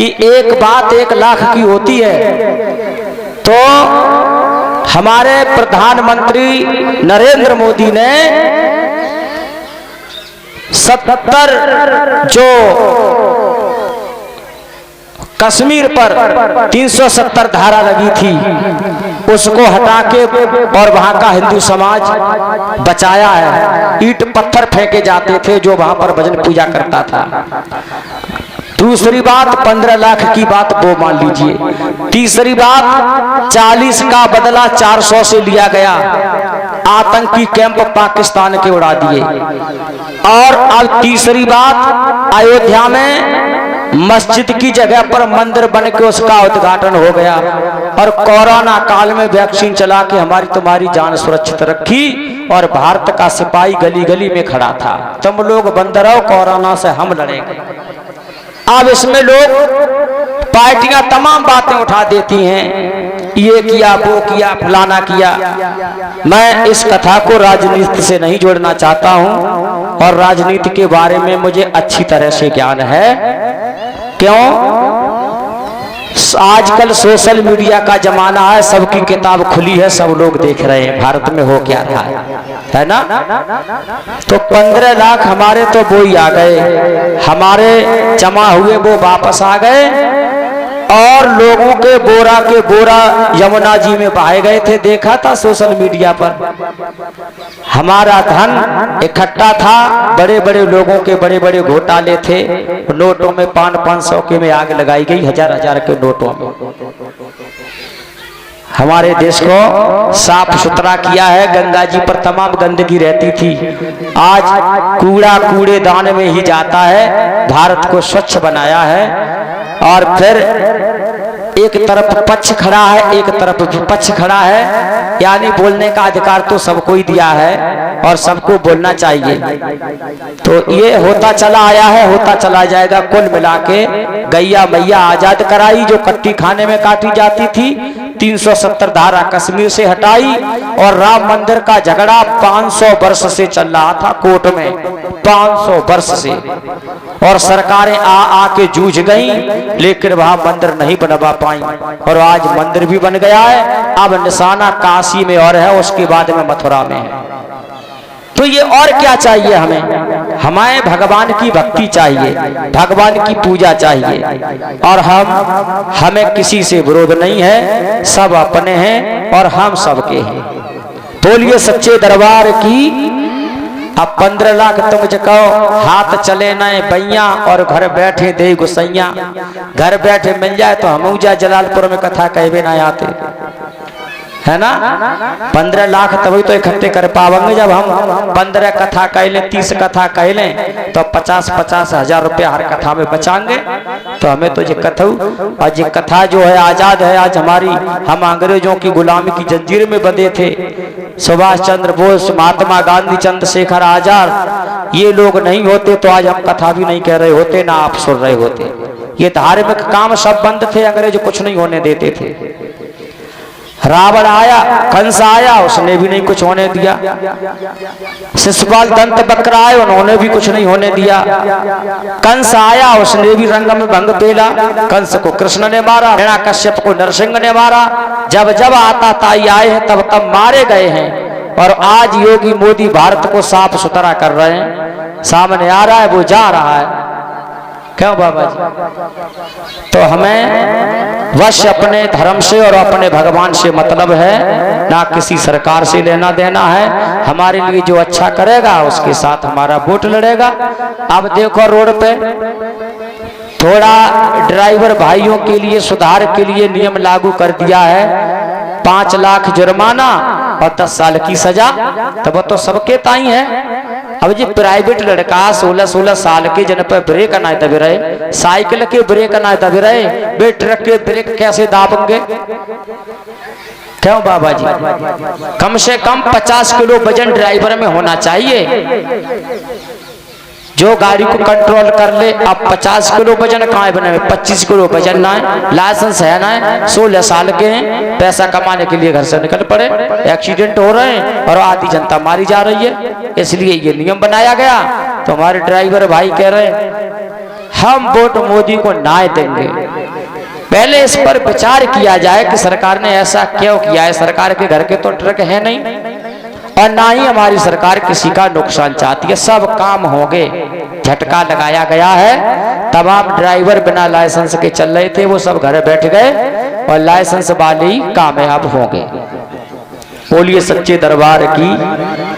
कि एक बात 1 लाख की होती है, तो हमारे प्रधानमंत्री नरेंद्र मोदी ने 77 जो कश्मीर पर 370 धारा लगी थी उसको हटा के और वहां का हिंदू समाज बचाया है। ईंट पत्थर फेंके जाते थे जो वहां पर भजन पूजा करता था। दूसरी बात 15 लाख की बात वो मान लीजिए। तीसरी बात 40 का बदला 400 से लिया गया, आतंकी कैंप पाकिस्तान के उड़ा दिए। और अब तीसरी बात अयोध्या में मस्जिद की जगह पर मंदिर बन के उसका उद्घाटन हो गया और कोरोना काल में वैक्सीन चला के हमारी तुम्हारी जान सुरक्षित रखी और भारत का सिपाही गली गली में खड़ा था, तुम लोग बंद रहो, कोरोना से हम लड़ेंगे। अब इसमें लोग पार्टियां तमाम बातें उठा देती हैं, ये किया वो किया फलाना किया। मैं इस कथा को राजनीति से नहीं जोड़ना चाहता हूं और राजनीति के बारे में मुझे अच्छी तरह से ज्ञान है। क्यों? आजकल सोशल मीडिया का जमाना है, सबकी किताब खुली है, सब लोग देख रहे हैं भारत में हो क्या रहा है ना। तो 15 लाख हमारे तो वो ही आ गए, हमारे जमा हुए वो वापस आ गए और लोगों के बोरा यमुना जी में बहाए गए थे। देखा था सोशल मीडिया पर, हमारा धन इकट्ठा था, बड़े बड़े लोगों के बड़े बड़े घोटाले थे, नोटों में 500 के में आग लगाई गई, 1000 के नोटों में। हमारे देश को साफ सुथरा किया है, गंगा जी पर तमाम गंदगी रहती थी, आज कूड़ा कूड़ेदान में ही जाता है। भारत को स्वच्छ बनाया है और फिर एक तरफ पक्ष खड़ा है, एक तरफ विपक्ष खड़ा है, यानी बोलने का अधिकार तो सबको ही दिया है और सबको बोलना चाहिए। तो ये होता चला आया है, होता चला जाएगा। कुल मिला के गैया मैया आजाद कराई, जो कट्टी खाने में काटी जाती थी, 370 धारा कश्मीर से हटाई और राम मंदिर का झगड़ा 500 वर्ष से चल रहा था कोर्ट में, 500 वर्ष से, और सरकारें आ के जूझ गई, लेकिन वहां मंदिर नहीं बनवा पाई और आज मंदिर भी बन गया है। अब निशाना काशी में और है, उसके बाद में मथुरा में है। तो ये और क्या चाहिए हमें? हमें भगवान की भक्ति चाहिए, भगवान की पूजा चाहिए और हमें किसी से विरोध नहीं है, सब अपने हैं और हम सबके हैं। बोलिए सच्चे दरबार की। अब 15 लाख तुम कहो हाथ चले न बैया और घर बैठे दे गुसैया, घर बैठे मिल जाए तो हम जा जलालपुर में कथा कहवे ना आते, है ना। 15 लाख तभी तो इकट्ठे कर पावेंगे जब हम 15 कथा कह लें, 30 कथा कह लें तो 50-50 हजार रुपया हर कथा में बचाएंगे। तो हमें तो ये कथा और ये कथा जो है आजाद है आज हमारी। हम अंग्रेजों की गुलामी की जंजीर में बंधे थे, सुभाष चंद्र बोस, महात्मा गांधी, चंद्रशेखर आजाद, ये लोग नहीं होते तो आज हम कथा भी नहीं कह रहे होते, ना आप सुन रहे होते। ये धार्मिक काम सब बंद थे, अंग्रेज कुछ नहीं होने देते थे। रावण आया, कंस आया, उसने भी नहीं कुछ होने दिया। शिशुपाल दंत वक्र आए, उन्होंने भी कुछ नहीं होने दिया। कंस आया, उसने भी रंग में भंग पेला, कंस को कृष्ण ने मारा, हिरण्यकश्यप को नरसिंह ने मारा। जब जब आता ताई आए हैं तब तब मारे गए हैं। और आज योगी मोदी भारत को साफ सुथरा कर रहे हैं, सामने आ रहा है, वो जा रहा है। क्यों बाबा जी? तो हमें वश अपने धर्म से और अपने भगवान से मतलब है, ना किसी सरकार से लेना देना है। हमारे लिए जो अच्छा करेगा उसके साथ हमारा वोट लड़ेगा। अब देखो रोड पे थोड़ा ड्राइवर भाइयों के लिए सुधार के लिए नियम लागू कर दिया है, 5 लाख जुर्माना और 10 साल की सजा। तब तो सबके ताई है। अब जी प्राइवेट लड़का 16-16 साल के जन पर ब्रेक ना दबे रहे, साइकिल के ब्रेक ना दबे रहे, वे ट्रक के ब्रेक कैसे दाबेंगे? क्यों बाबा जी? कम से कम 50 किलो वजन ड्राइवर में होना चाहिए जो गाड़ी को कंट्रोल कर ले। अब 50 किलो वजन कहाँ है बने, 25 किलो वजन ना है, लाइसेंस है ना है, 16 साल के हैं, पैसा कमाने के लिए घर से निकल पड़े, एक्सीडेंट हो रहे हैं और आधी जनता मारी जा रही है। इसलिए ये नियम बनाया गया। तो हमारे ड्राइवर भाई कह रहे हैं हम वोट मोदी को ना देंगे। पहले इस पर विचार किया जाए कि सरकार ने ऐसा क्यों किया है। सरकार के घर के तो ट्रक है नहीं और ना ही हमारी सरकार किसी का नुकसान चाहती है। सब काम होंगे, झटका लगाया गया है। तमाम ड्राइवर बिना लाइसेंस के चल रहे थे, वो सब घर बैठ गए और लाइसेंस वाले ही कामयाब होंगे। बोलिए सच्चे दरबार की।